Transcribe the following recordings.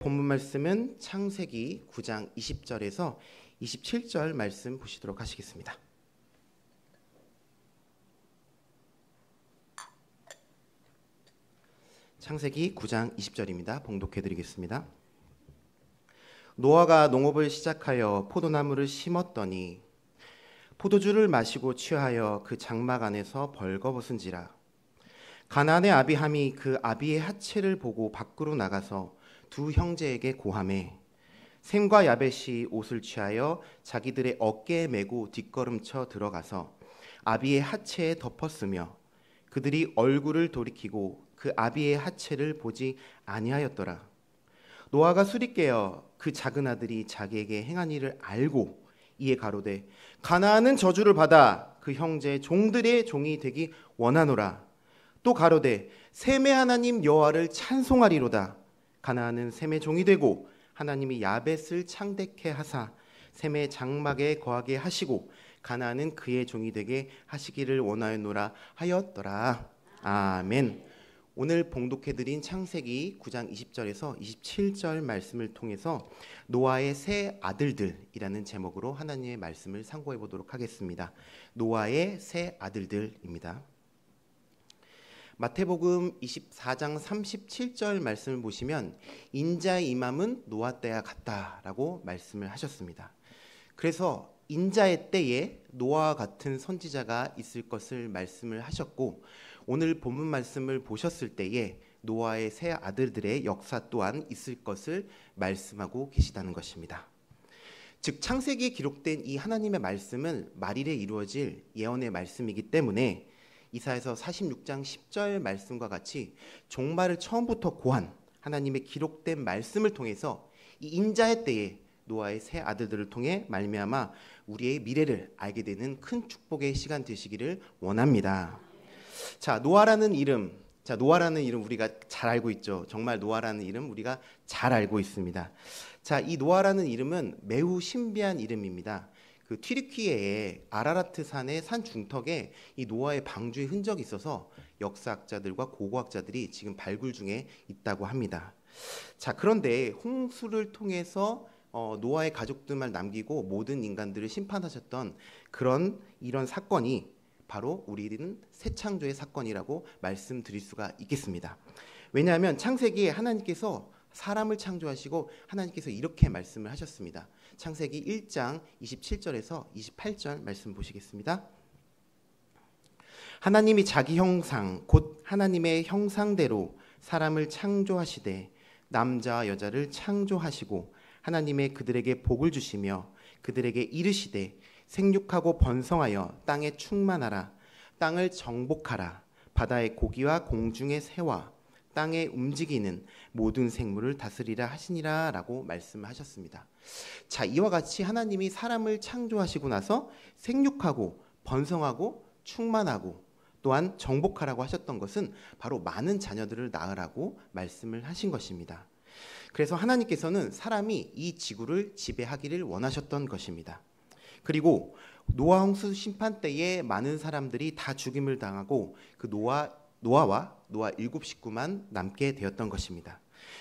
본문 말씀은 창세기 9장 20절에서 27절 말씀 보시도록 하시겠습니다. 창세기 9장 20절입니다. 봉독해 드리겠습니다. 노아가 농업을 시작하여 포도나무를 심었더니 포도주를 마시고 취하여 그 장막 안에서 벌거벗은지라. 가나안의 아비함이 그 아비의 하체를 보고 밖으로 나가서 두 형제에게 고하매 셈과 야벳이 옷을 취하여 자기들의 어깨에 메고 뒷걸음쳐 들어가서 아비의 하체에 덮었으며 그들이 얼굴을 돌이키고 그 아비의 하체를 보지 아니하였더라. 노아가 술이 깨어 그 작은 아들이 자기에게 행한 일을 알고 이에 가로되 가나안은 저주를 받아 그 형제의 종들의 종이 되기 원하노라. 또 가로되 셈의 하나님 여호와를 찬송하리로다. 가나안은 셈의 종이 되고 하나님이 야벳을 창대케 하사 셈의 장막에 거하게 하시고 가나안은 그의 종이 되게 하시기를 원하노라 하였더라. 아멘. 오늘 봉독해드린 창세기 9장 20절에서 27절 말씀을 통해서 노아의 세 아들들이라는 제목으로 하나님의 말씀을 상고해 보도록 하겠습니다. 노아의 세 아들들입니다. 마태복음 24장 37절 말씀을 보시면 인자의 임함은 노아 때와 같다라고 말씀을 하셨습니다. 그래서 인자의 때에 노아와 같은 선지자가 있을 것을 말씀을 하셨고 오늘 본문 말씀을 보셨을 때에 노아의 세 아들들의 역사 또한 있을 것을 말씀하고 계시다는 것입니다. 즉 창세기에 기록된 이 하나님의 말씀은 말일에 이루어질 예언의 말씀이기 때문에 이사야서 46장 10절 말씀과 같이 종말을 처음부터 고한 하나님의 기록된 말씀을 통해서 이 인자의 때에 노아의 세 아들들을 통해 말미암아 우리의 미래를 알게 되는 큰 축복의 시간 되시기를 원합니다. 자, 노아라는 이름 우리가 잘 알고 있죠. 정말 노아라는 이름 우리가 잘 알고 있습니다. 자, 이 노아라는 이름은 매우 신비한 이름입니다. 그 튀르키예의 아라라트 산의 산 중턱에 이 노아의 방주의 흔적이 있어서 역사학자들과 고고학자들이 지금 발굴 중에 있다고 합니다. 자, 그런데 홍수를 통해서 노아의 가족들만 남기고 모든 인간들을 심판하셨던 이런 사건이 바로 우리는 새 창조의 사건이라고 말씀드릴 수가 있겠습니다. 왜냐하면 창세기에 하나님께서 사람을 창조하시고 하나님께서 이렇게 말씀을 하셨습니다. 창세기 1장 27절에서 28절 말씀 보시겠습니다. 하나님이 자기 형상 곧 하나님의 형상대로 사람을 창조하시되 남자와 여자를 창조하시고 하나님의 그들에게 복을 주시며 그들에게 이르시되 생육하고 번성하여 땅에 충만하라. 땅을 정복하라. 바다의 고기와 공중의 새와 땅에 움직이는 모든 생물을 다스리라 하시니라 라고 말씀하셨습니다. 자, 이와 같이 하나님이 사람을 창조하시고 나서 생육하고 번성하고 충만하고 또한 정복하라고 하셨던 것은 바로 많은 자녀들을 낳으라고 말씀을 하신 것입니다. 그래서 하나님께서는 사람이 이 지구를 지배하기를 원하셨던 것입니다. 그리고 노아 홍수 심판 때에 많은 사람들이 다 죽임을 당하고 그 노아와 노아 7 식구만 남게 되었던 것입니다.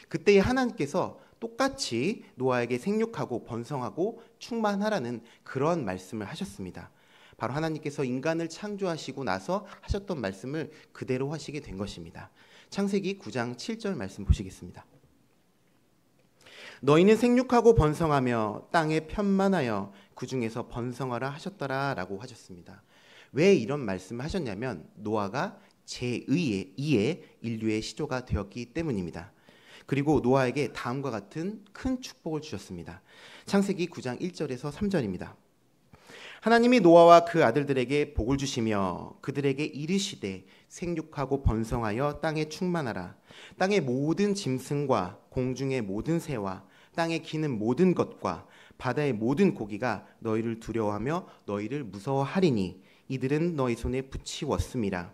그때에 하나님께서 똑같이 노아에게 생육하고 번성하고 충만하라는 그런 말씀을 하셨습니다. 바로 하나님께서 인간을 창조하시고 나서 하셨던 말씀을 그대로 하시게 된 것입니다. 창세기 9장 7절 말씀 보시겠습니다. 너희는 생육하고 번성하며 땅에 편만하여 그 중에서 번성하라 하셨더라 라고 하셨습니다. 왜 이런 말씀을 하셨냐면 노아가 제2의 인류의 시조가 되었기 때문입니다. 그리고 노아에게 다음과 같은 큰 축복을 주셨습니다. 창세기 9장 1절에서 3절입니다. 하나님이 노아와 그 아들들에게 복을 주시며 그들에게 이르시되 생육하고 번성하여 땅에 충만하라. 땅의 모든 짐승과 공중의 모든 새와 땅에 기는 모든 것과 바다의 모든 고기가 너희를 두려워하며 너희를 무서워하리니 이들은 너희 손에 붙이웠음이라.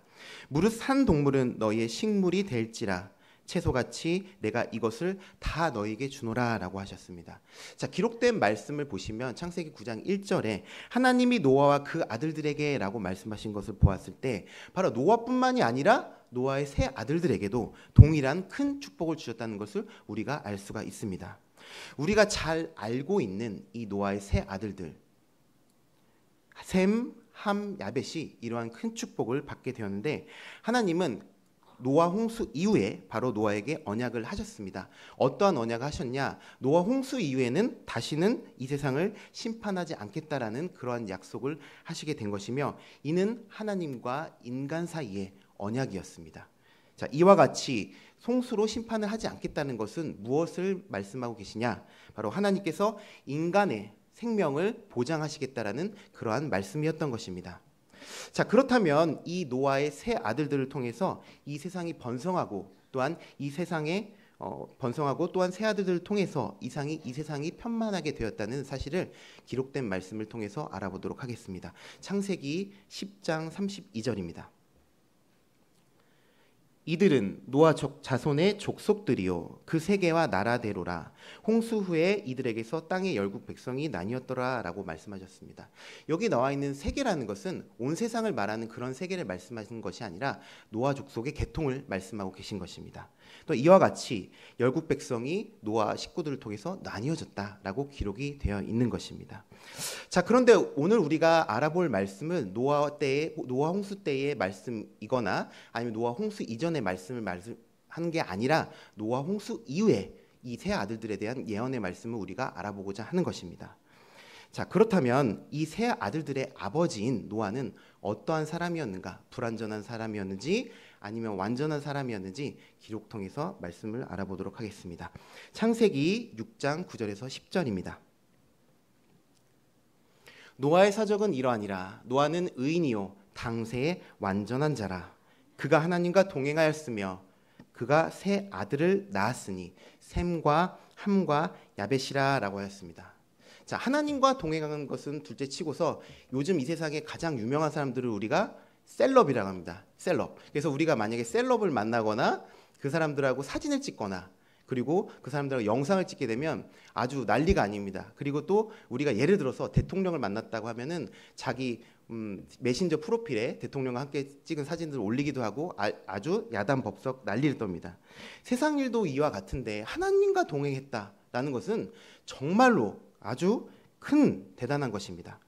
무릇 산 동물은 너희의 식물이 될지라. 채소같이 내가 이것을 다 너에게 주노라 라고 하셨습니다. 자, 기록된 말씀을 보시면 창세기 9장 1절에 하나님이 노아와 그 아들들에게 라고 말씀하신 것을 보았을 때 바로 노아뿐만이 아니라 노아의 세 아들들에게도 동일한 큰 축복을 주셨다는 것을 우리가 알 수가 있습니다. 우리가 잘 알고 있는 이 노아의 세 아들들 셈, 함, 야벳이 이러한 큰 축복을 받게 되었는데 하나님은 노아 홍수 이후에 바로 노아에게 언약을 하셨습니다. 어떠한 언약을 하셨냐? 노아 홍수 이후에는 다시는 이 세상을 심판하지 않겠다라는 그러한 약속을 하시게 된 것이며 이는 하나님과 인간 사이의 언약이었습니다. 자, 이와 같이 홍수로 심판을 하지 않겠다는 것은 무엇을 말씀하고 계시냐? 바로 하나님께서 인간의 생명을 보장하시겠다라는 그러한 말씀이었던 것입니다. 자, 그렇다면 이 노아의 세 아들들을 통해서 이 세상이 번성하고 또한 이 세상에 번성하고 또한 세 아들들을 통해서 이 세상이 편만하게 되었다는 사실을 기록된 말씀을 통해서 알아보도록 하겠습니다. 창세기 10장 32절입니다. 이들은 노아 자손의 족속들이요 그 세계와 나라대로라 홍수 후에 이들에게서 땅의 열국 백성이 나뉘었더라 라고 말씀하셨습니다. 여기 나와 있는 세계라는 것은 온 세상을 말하는 그런 세계를 말씀하시는 것이 아니라 노아 족속의 계통을 말씀하고 계신 것입니다. 또 이와 같이 열국 백성이 노아 식구들을 통해서 나뉘어졌다라고 기록이 되어 있는 것입니다. 자, 그런데 오늘 우리가 알아볼 말씀은 노아 홍수 때의 말씀이거나 아니면 노아 홍수 이전의 말씀을 하는 게 아니라 노아 홍수 이후에 이 세 아들들에 대한 예언의 말씀을 우리가 알아보고자 하는 것입니다. 자, 그렇다면 이 세 아들들의 아버지인 노아는 어떠한 사람이었는가? 불완전한 사람이었는지 아니면 완전한 사람이었는지 기록 통해서 말씀을 알아보도록 하겠습니다. 창세기 6장 9절에서 10절입니다. 노아의 사적은 이러하니라. 노아는 의인이요 당세의 완전한 자라. 그가 하나님과 동행하였으며 그가 세 아들을 낳았으니 셈과 함과 야벳이라 라고 하였습니다. 자, 하나님과 동행하는 것은 둘째치고서 요즘 이 세상에 가장 유명한 사람들을 우리가 셀럽이라고 합니다. 셀럽. 그래서 우리가 만약에 셀럽을 만나거나 그 사람들하고 사진을 찍거나 그리고 그 사람들하고 영상을 찍게 되면 아주 난리가 아닙니다. 그리고 또 우리가 예를 들어서 대통령을 만났다고 하면은 자기 메신저 프로필에 대통령과 함께 찍은 사진들을 올리기도 하고 아주 야단법석 난리를 떱니다. 세상 일도 이와 같은데 하나님과 동행했다라는 것은 정말로 아주 큰 대단한 것입니다.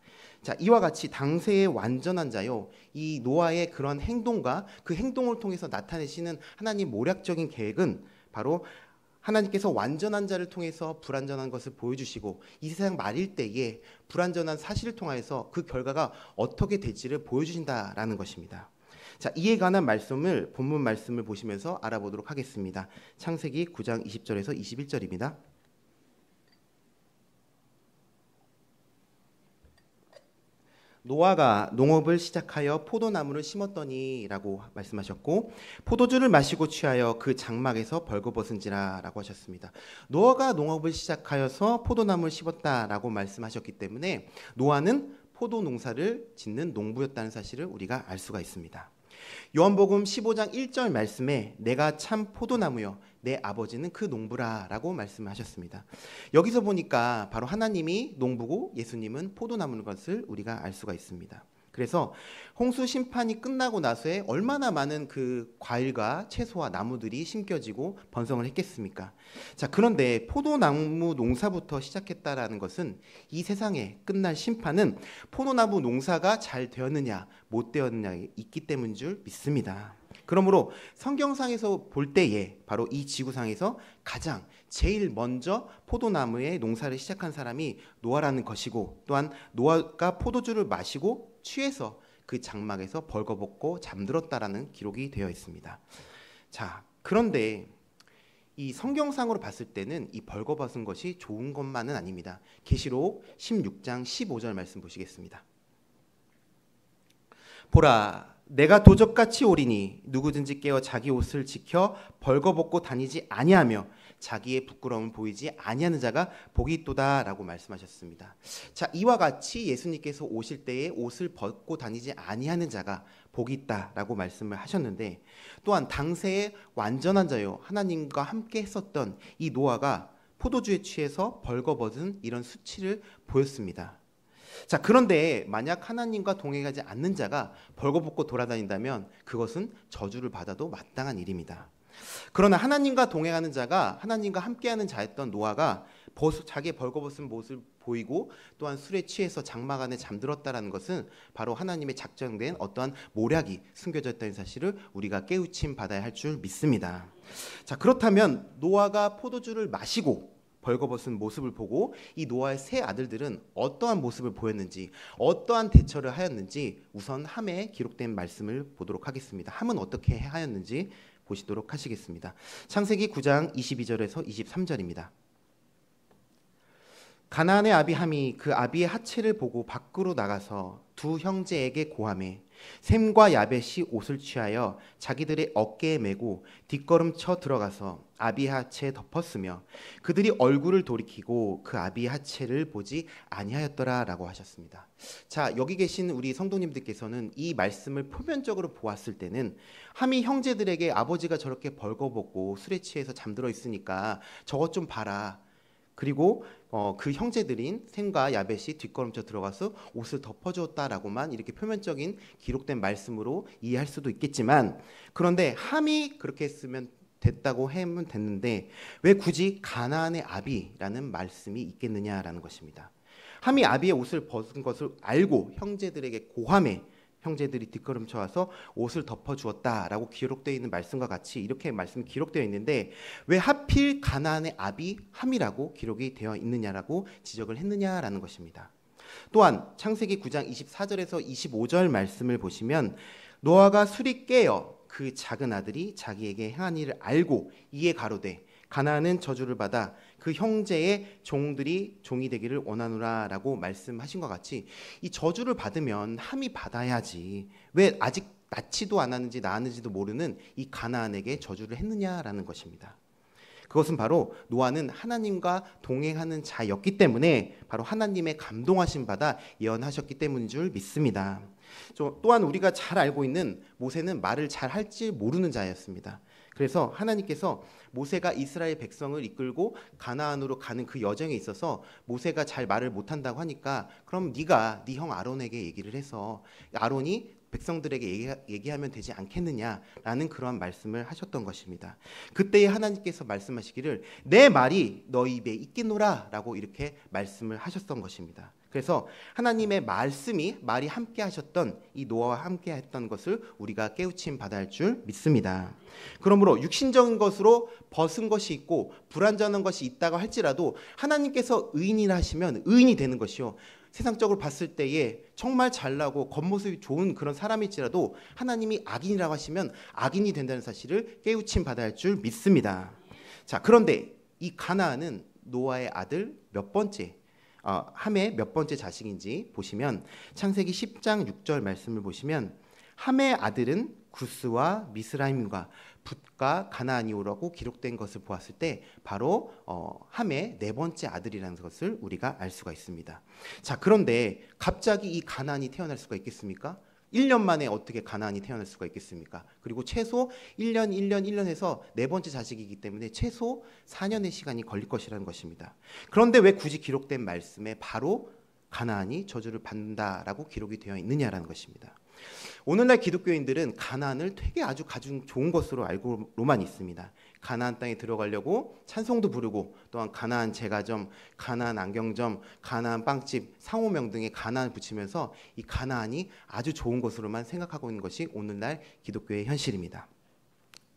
자, 이와 같이 당세의 완전한 자요 이 노아의 그런 행동과 그 행동을 통해서 나타내시는 하나님 모략적인 계획은 바로 하나님께서 완전한 자를 통해서 불완전한 것을 보여주시고 이 세상 말일 때에 불완전한 사실을 통해서 그 결과가 어떻게 될지를 보여주신다라는 것입니다. 자, 이에 관한 말씀을 본문 말씀을 보시면서 알아보도록 하겠습니다. 창세기 9장 20절에서 21절입니다. 노아가 농업을 시작하여 포도나무를 심었더니 라고 말씀하셨고 포도주를 마시고 취하여 그 장막에서 벌거벗은지라 라고 하셨습니다. 노아가 농업을 시작하여서 포도나무를 심었다라고 말씀하셨기 때문에 노아는 포도 농사를 짓는 농부였다는 사실을 우리가 알 수가 있습니다. 요한복음 15장 1절 말씀에 내가 참 포도나무여 내 아버지는 그 농부라 라고 말씀하셨습니다. 여기서 보니까 바로 하나님이 농부고 예수님은 포도나무인 것을 우리가 알 수가 있습니다. 그래서 홍수 심판이 끝나고 나서에 얼마나 많은 그 과일과 채소와 나무들이 심겨지고 번성을 했겠습니까? 자, 그런데 포도나무 농사부터 시작했다라는 것은 이 세상에 끝날 심판은 포도나무 농사가 잘 되었느냐 못 되었느냐에 있기 때문인 줄 믿습니다. 그러므로 성경상에서 볼 때에 바로 이 지구상에서 가장 제일 먼저 포도나무의 농사를 시작한 사람이 노아라는 것이고 또한 노아가 포도주를 마시고 취해서 그 장막에서 벌거벗고 잠들었다라는 기록이 되어 있습니다. 자, 그런데 이 성경상으로 봤을 때는 이 벌거벗은 것이 좋은 것만은 아닙니다. 계시록 16장 15절 말씀 보시겠습니다. 보라, 내가 도적같이 오리니 누구든지 깨어 자기 옷을 지켜 벌거벗고 다니지 아니하며 자기의 부끄러움을 보이지 아니하는 자가 복이 있도다라고 말씀하셨습니다. 자, 이와 같이 예수님께서 오실 때에 옷을 벗고 다니지 아니하는 자가 복이 있다라고 말씀을 하셨는데, 또한 당세의 완전한 자요 하나님과 함께 했었던 이 노아가 포도주에 취해서 벌거벗은 이런 수치를 보였습니다. 자, 그런데 만약 하나님과 동행하지 않는 자가 벌거벗고 돌아다닌다면 그것은 저주를 받아도 마땅한 일입니다. 그러나 하나님과 동행하는 자가, 하나님과 함께하는 자였던 노아가 자기의 벌거벗은 모습을 보이고 또한 술에 취해서 장막 안에 잠들었다라는 것은 바로 하나님의 작정된 어떠한 모략이 숨겨져 있다는 사실을 우리가 깨우침 받아야 할 줄 믿습니다. 자, 그렇다면 노아가 포도주를 마시고 벌거벗은 모습을 보고 이 노아의 세 아들들은 어떠한 모습을 보였는지, 어떠한 대처를 하였는지 우선 함에 기록된 말씀을 보도록 하겠습니다. 함은 어떻게 하였는지 보시도록 하시겠습니다. 창세기 9장 22절에서 23절입니다. 가나안의 아비 함이 그 아비의 하체를 보고 밖으로 나가서 두 형제에게 고하매 셈과 야벳이 옷을 취하여 자기들의 어깨에 메고 뒷걸음쳐 들어가서 아비의 하체에 덮었으며 그들이 얼굴을 돌이키고 그 아비의 하체를 보지 아니하였더라라고 하셨습니다. 자, 여기 계신 우리 성도님들께서는 이 말씀을 표면적으로 보았을 때는 함이 형제들에게 아버지가 저렇게 벌거벗고 술에 취해서 잠들어 있으니까 저것 좀 봐라, 그리고 그 형제들인 셈과 야벳이 뒷걸음쳐 들어가서 옷을 덮어주었다라고만 이렇게 표면적인 기록된 말씀으로 이해할 수도 있겠지만, 그런데 함이 그렇게 했으면 됐다고 하면 됐는데 왜 굳이 가나안의 아비라는 말씀이 있겠느냐라는 것입니다. 함이 아비의 옷을 벗은 것을 알고 형제들에게 고함해 형제들이 뒷걸음쳐 와서 옷을 덮어주었다라고 기록되어 있는 말씀과 같이 이렇게 말씀이 기록되어 있는데 왜 하필 가나안의 아비 함이라고 기록이 되어 있느냐라고 지적을 했느냐라는 것입니다. 또한 창세기 9장 24절에서 25절 말씀을 보시면 노아가 술이 깨어 그 작은 아들이 자기에게 행한 일을 알고 이에 가로되 가나안은 저주를 받아 그 형제의 종이 되기를 원하노라라고 말씀하신 것 같이 이 저주를 받으면 함이 받아야지 왜 아직 낳지도 않았는지 낳았는지도 모르는 이 가나안에게 저주를 했느냐라는 것입니다. 그것은 바로 노아는 하나님과 동행하는 자였기 때문에 바로 하나님의 감동하심 받아 예언하셨기 때문인 줄 믿습니다. 또한 우리가 잘 알고 있는 모세는 말을 잘 할지 모르는 자였습니다. 그래서 하나님께서 모세가 이스라엘 백성을 이끌고 가나안으로 가는 그 여정에 있어서 모세가 잘 말을 못한다고 하니까 그럼 네가 네 형 아론에게 얘기를 해서 아론이 백성들에게 얘기하면 되지 않겠느냐라는 그러한 말씀을 하셨던 것입니다. 그때에 하나님께서 말씀하시기를 내 말이 너희 입에 있겠노라 라고 이렇게 말씀을 하셨던 것입니다. 그래서 하나님의 말이 함께 하셨던 이 노아와 함께 했던 것을 우리가 깨우침 받아야 할 줄 믿습니다. 그러므로 육신적인 것으로 벗은 것이 있고 불완전한 것이 있다고 할지라도 하나님께서 의인이라 하시면 의인이 되는 것이요, 세상적으로 봤을 때에 정말 잘나고 겉모습이 좋은 그런 사람일지라도 하나님이 악인이라고 하시면 악인이 된다는 사실을 깨우침 받아야 할 줄 믿습니다. 자, 그런데 이 가나안은 노아의 아들 몇 번째, 함의 몇 번째 자식인지 보시면 창세기 10장 6절 말씀을 보시면 함의 아들은 구스와 미스라임과 붓과 가나안이오라고 기록된 것을 보았을 때 바로 함의 네 번째 아들이라는 것을 우리가 알 수가 있습니다. 자, 그런데 갑자기 이 가나안이 태어날 수가 있겠습니까? 1년 만에 어떻게 가나안이 태어날 수가 있겠습니까? 그리고 최소 1년 해서 네 번째 자식이기 때문에 최소 4년의 시간이 걸릴 것이라는 것입니다. 그런데 왜 굳이 기록된 말씀에 바로 가나안이 저주를 받는다라고 기록이 되어 있느냐라는 것입니다. 오늘날 기독교인들은 가나안을 되게 아주 가장 좋은 것으로 알고로만 있습니다. 가나안 땅에 들어가려고 찬송도 부르고 또한 가나안 제과점, 가나안 안경점, 가나안 빵집, 상호명 등의 가나안을 붙이면서 이 가나안이 아주 좋은 것으로만 생각하고 있는 것이 오늘날 기독교의 현실입니다.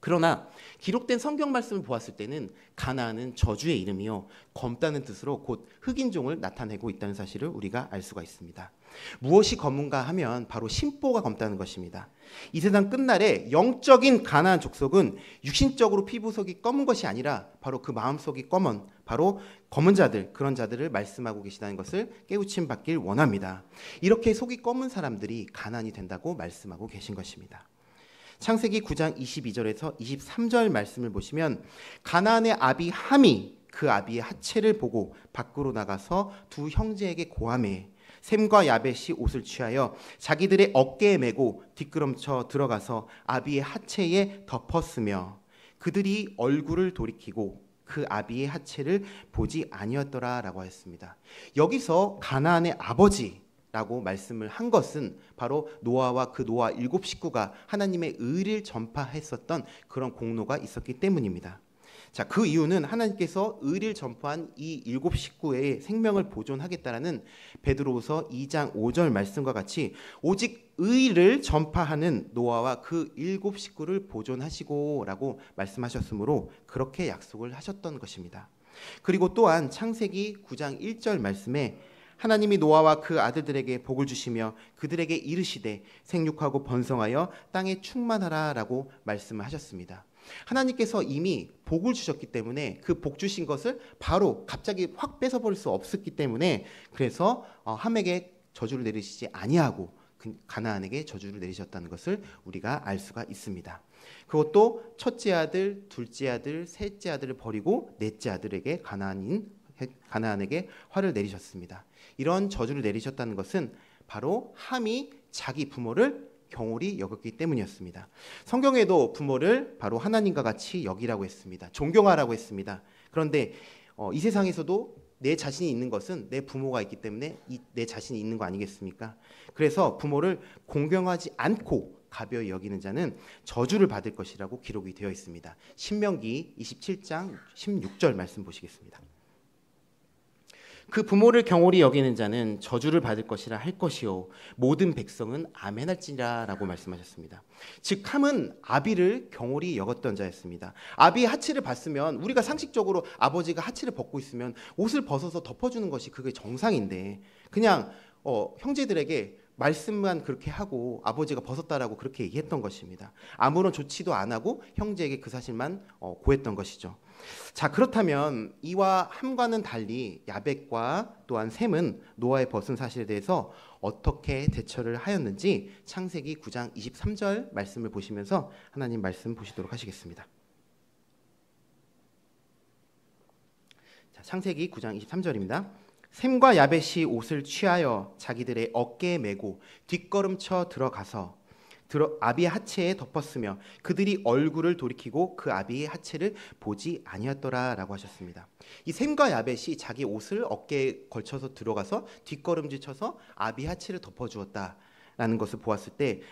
그러나 기록된 성경 말씀을 보았을 때는 가나안은 저주의 이름이요 검다는 뜻으로 곧 흑인종을 나타내고 있다는 사실을 우리가 알 수가 있습니다. 무엇이 검은가 하면 바로 심보가 검다는 것입니다. 이 세상 끝날에 영적인 가나안 족속은 육신적으로 피부속이 검은 것이 아니라 바로 그 마음속이 검은 바로 검은 자들, 그런 자들을 말씀하고 계시다는 것을 깨우침 받길 원합니다. 이렇게 속이 검은 사람들이 가나안이 된다고 말씀하고 계신 것입니다. 창세기 9장 22절에서 23절 말씀을 보시면 가나안의 아비 함이 그 아비의 하체를 보고 밖으로 나가서 두 형제에게 고하매 셈과 야벳이 옷을 취하여 자기들의 어깨에 메고 뒷걸음쳐 들어가서 아비의 하체에 덮었으며 그들이 얼굴을 돌이키고 그 아비의 하체를 보지 아니었더라라고 하였습니다. 여기서 가나안의 아버지라고 말씀을 한 것은 바로 노아와 그 노아 7 식구가 하나님의 의를 전파했었던 그런 공로가 있었기 때문입니다. 자, 그 이유는 하나님께서 의를 전파한 이 7 식구의 생명을 보존하겠다라는 베드로후서 2장 5절 말씀과 같이 오직 의를 전파하는 노아와 그 7 식구를 보존하시고라고 말씀하셨으므로 그렇게 약속을 하셨던 것입니다. 그리고 또한 창세기 9장 1절 말씀에 하나님이 노아와 그 아들들에게 복을 주시며 그들에게 이르시되 생육하고 번성하여 땅에 충만하라라고 말씀을 하셨습니다. 하나님께서 이미 복을 주셨기 때문에 그 복 주신 것을 바로 갑자기 확 뺏어버릴 수 없었기 때문에 그래서 함에게 저주를 내리시지 아니하고 가나안에게 저주를 내리셨다는 것을 우리가 알 수가 있습니다. 그것도 첫째 아들, 둘째 아들, 셋째 아들을 버리고 넷째 아들에게 가나안에게 화를 내리셨습니다. 이런 저주를 내리셨다는 것은 바로 함이 자기 부모를 경홀히 여겼기 때문이었습니다. 성경에도 부모를 바로 하나님과 같이 여기라고 했습니다. 존경하라고 했습니다. 그런데 이 세상에서도 내 자신이 있는 것은 내 부모가 있기 때문에 내 자신이 있는 거 아니겠습니까? 그래서 부모를 공경하지 않고 가벼이 여기는 자는 저주를 받을 것이라고 기록이 되어 있습니다. 신명기 27장 16절 말씀 보시겠습니다. 그 부모를 경홀히 여기는 자는 저주를 받을 것이라 할 것이요 모든 백성은 아멘할지라라고 말씀하셨습니다. 즉 함은 아비를 경홀히 여겼던 자였습니다. 아비의 하체를 봤으면 우리가 상식적으로 아버지가 하체를 벗고 있으면 옷을 벗어서 덮어주는 것이 그게 정상인데 그냥 형제들에게 말씀만 그렇게 하고 아버지가 벗었다라고 그렇게 얘기했던 것입니다. 아무런 조치도 안 하고 형제에게 그 사실만 고했던 것이죠. 자, 그렇다면 이와 함과는 달리 야벳과 또한 셈은 노아의 벗은 사실에 대해서 어떻게 대처를 하였는지 창세기 9장 23절 말씀을 보시면서 하나님 말씀 보시도록 하시겠습니다. 자, 창세기 9장 23절입니다. 셈과 야벳이 옷을 취하여 자기들의 어깨에 메고 뒷걸음쳐 들어가서 아비의 하체에 덮었으며 그들이 얼굴을 돌이키고 그 아비의 하체를 보지 아니었더라라고 하셨습니다. 이 셈과 야벳이 자기 옷을 어깨에 걸쳐서 들어가서 뒷걸음질 쳐서 아비의 하체를 덮어주었다라는 것을 보았을 때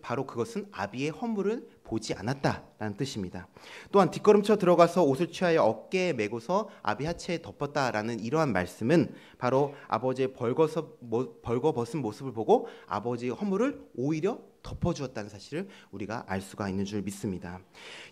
바로 그것은 아비의 허물을 보지 않았다라는 뜻입니다. 또한 뒷걸음쳐 들어가서 옷을 취하여 어깨에 메고서 아비 하체에 덮었다라는 이러한 말씀은 바로 아버지의 벌거벗은 모습을 보고 아버지의 허물을 오히려 덮어주었다는 사실을 우리가 알 수가 있는 줄 믿습니다.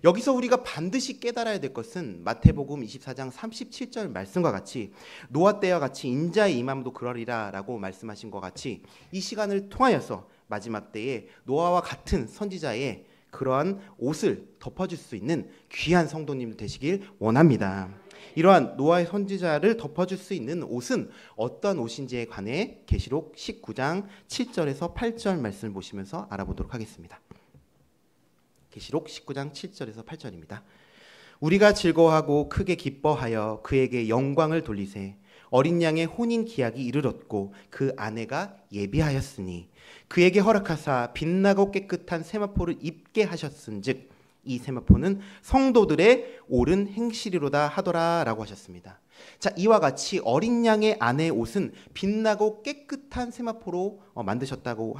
여기서 우리가 반드시 깨달아야 될 것은 마태복음 24장 37절 말씀과 같이 노아 때와 같이 인자의 임함도 그러리라 라고 말씀하신 것 같이 이 시간을 통하여서 마지막 때에 노아와 같은 선지자의 그러한 옷을 덮어줄 수 있는 귀한 성도님 되시길 원합니다. 이러한 노아의 선지자를 덮어줄 수 있는 옷은 어떤 옷인지에 관해 계시록 19장 7절에서 8절 말씀을 보시면서 알아보도록 하겠습니다. 계시록 19장 7절에서 8절입니다. 우리가 즐거워하고 크게 기뻐하여 그에게 영광을 돌리세 어린 양의 혼인 기약이 이르렀고 그 아내가 예비하였으니 그에게 허락하사 빛나고 깨끗한 세마포를 입게 하셨은즉 이 세마포는 성도들의 옳은 행실이로다 하더라라고 하셨습니다. 자, 이와 같이 어린 양의 아내의 옷은 빛나고 깨끗한 세마포로 만드셨다고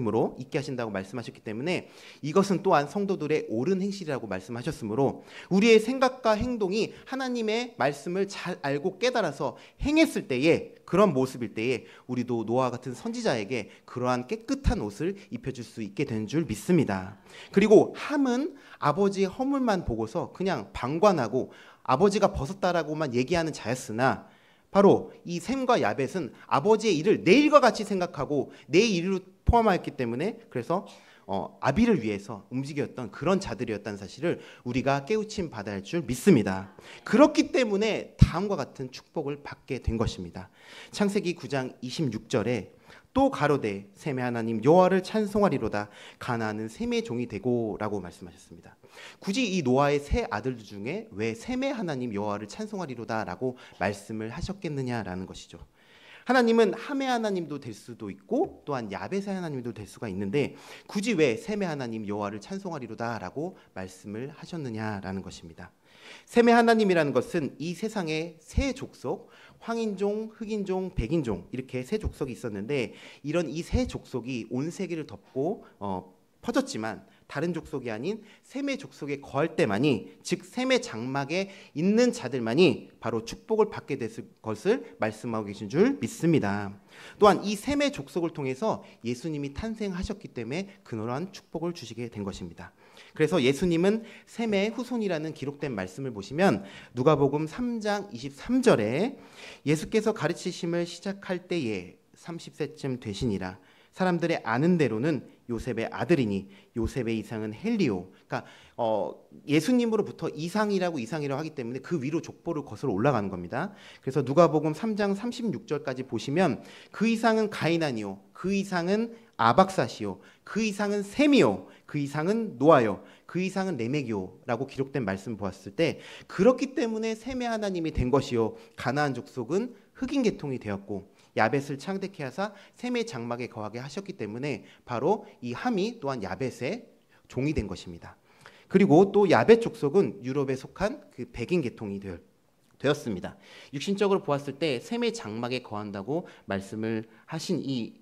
으로 있게 하신다고 말씀하셨기 때문에 이것은 또한 성도들의 옳은 행실이라고 말씀하셨으므로 우리의 생각과 행동이 하나님의 말씀을 잘 알고 깨달아서 행했을 때에 그런 모습일 때에 우리도 노아와 같은 선지자에게 그러한 깨끗한 옷을 입혀줄 수 있게 되는 줄 믿습니다. 그리고 함은 아버지의 허물만 보고서 그냥 방관하고 아버지가 벗었다라고만 얘기하는 자였으나 바로 이 셈과 야벳은 아버지의 일을 내 일과 같이 생각하고 내 일로 포함하였기 때문에 그래서 아비를 위해서 움직였던 그런 자들이었다는 사실을 우리가 깨우침 받아야 할 줄 믿습니다. 그렇기 때문에 다음과 같은 축복을 받게 된 것입니다. 창세기 9장 26절에 또 가로되 셈의 하나님 여호와를 찬송하리로다 가나안은 셈의 종이 되고라고 말씀하셨습니다. 굳이 이 노아의 세 아들들 중에 왜 셈의 하나님 여호와를 찬송하리로다라고 말씀을 하셨겠느냐라는 것이죠. 하나님은 함의 하나님도 될 수도 있고 또한 야벳의 하나님도 될 수가 있는데 굳이 왜 셈의 하나님 여호와를 찬송하리로다라고 말씀을 하셨느냐라는 것입니다. 셈의 하나님이라는 것은 이 세상의 세 족속, 황인종, 흑인종, 백인종 이렇게 세 족속이 있었는데 이런 이 세 족속이 온 세계를 덮고 퍼졌지만 다른 족속이 아닌 셈의 족속에 거할 때만이 즉 셈의 장막에 있는 자들만이 바로 축복을 받게 됐을 것을 말씀하고 계신 줄 믿습니다. 또한 이 셈의 족속을 통해서 예수님이 탄생하셨기 때문에 그러한 축복을 주시게 된 것입니다. 그래서 예수님은 셈의 후손이라는 기록된 말씀을 보시면 누가복음 3장 23절에 예수께서 가르치심을 시작할 때에 30세쯤 되시니라 사람들의 아는 대로는 요셉의 아들이니 요셉의 이상은 헬리오. 그러니까 예수님으로부터 이상이라고 하기 때문에 그 위로 족보를 거슬러 올라가는 겁니다. 그래서 누가복음 3장 36절까지 보시면 그 이상은 가이나니요, 그 이상은 아박사시요, 그 이상은 셈이요, 그 이상은 노아요, 그 이상은 레메기요라고 기록된 말씀 보았을 때 그렇기 때문에 셈의 하나님이 된 것이요 가나안 족속은 흑인 계통이 되었고 야벳을 창대케 하사 셈의 장막에 거하게 하셨기 때문에 바로 이 함이 또한 야벳의 종이 된 것입니다. 그리고 또 야벳 족속은 유럽에 속한 그 백인 계통이 되었습니다. 육신적으로 보았을 때 셈의 장막에 거한다고 말씀을 하신 이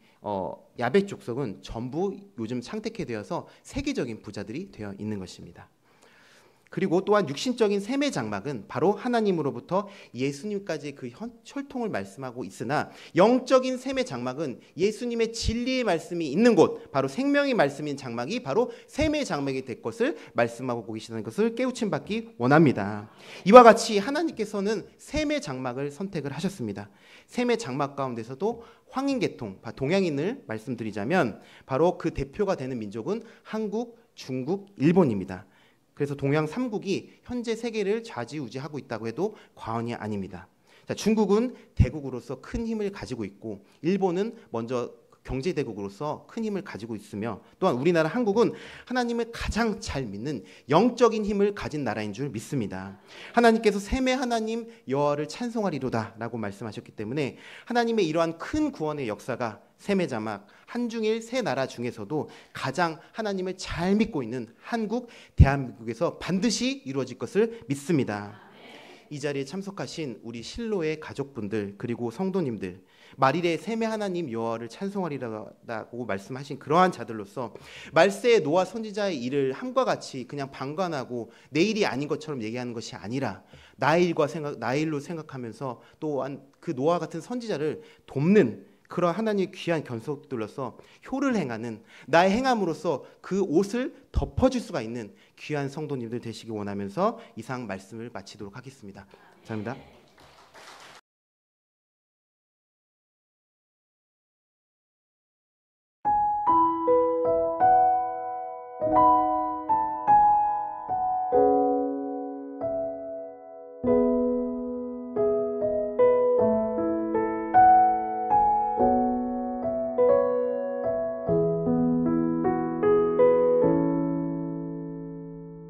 야벳 족속은 전부 요즘 창대케 되어서 세계적인 부자들이 되어 있는 것입니다. 그리고 또한 육신적인 셈의 장막은 바로 하나님으로부터 예수님까지 그 혈통을 말씀하고 있으나 영적인 셈의 장막은 예수님의 진리의 말씀이 있는 곳 바로 생명의 말씀인 장막이 바로 셈의 장막이 될 것을 말씀하고 계시는 것을 깨우침 받기 원합니다. 이와 같이 하나님께서는 셈의 장막을 선택을 하셨습니다. 셈의 장막 가운데서도 황인계통 동양인을 말씀드리자면 바로 그 대표가 되는 민족은 한국, 중국, 일본입니다. 그래서 동양 3국이 현재 세계를 좌지우지하고 있다고 해도 과언이 아닙니다. 자, 중국은 대국으로서 큰 힘을 가지고 있고 일본은 먼저 경제대국으로서 큰 힘을 가지고 있으며 또한 우리나라 한국은 하나님을 가장 잘 믿는 영적인 힘을 가진 나라인 줄 믿습니다. 하나님께서 셈의 하나님 여호와를 찬송하리로다 라고 말씀하셨기 때문에 하나님의 이러한 큰 구원의 역사가 셈의 자막 한중일 세 나라 중에서도 가장 하나님을 잘 믿고 있는 한국, 대한민국에서 반드시 이루어질 것을 믿습니다. 이 자리에 참석하신 우리 실로의 가족분들 그리고 성도님들 말일에 셈의 하나님 여호와를 찬송하리라고 말씀하신 그러한 자들로서 말세의 노아 선지자의 일을 함과 같이 그냥 방관하고 내 일이 아닌 것처럼 얘기하는 것이 아니라 나의 일로 생각하면서 또한 그 노아 같은 선지자를 돕는 그런 하나님의 귀한 견속들로서 효를 행하는 나의 행함으로써 그 옷을 덮어줄 수가 있는 귀한 성도님들 되시기 원하면서 이상 말씀을 마치도록 하겠습니다. 감사합니다.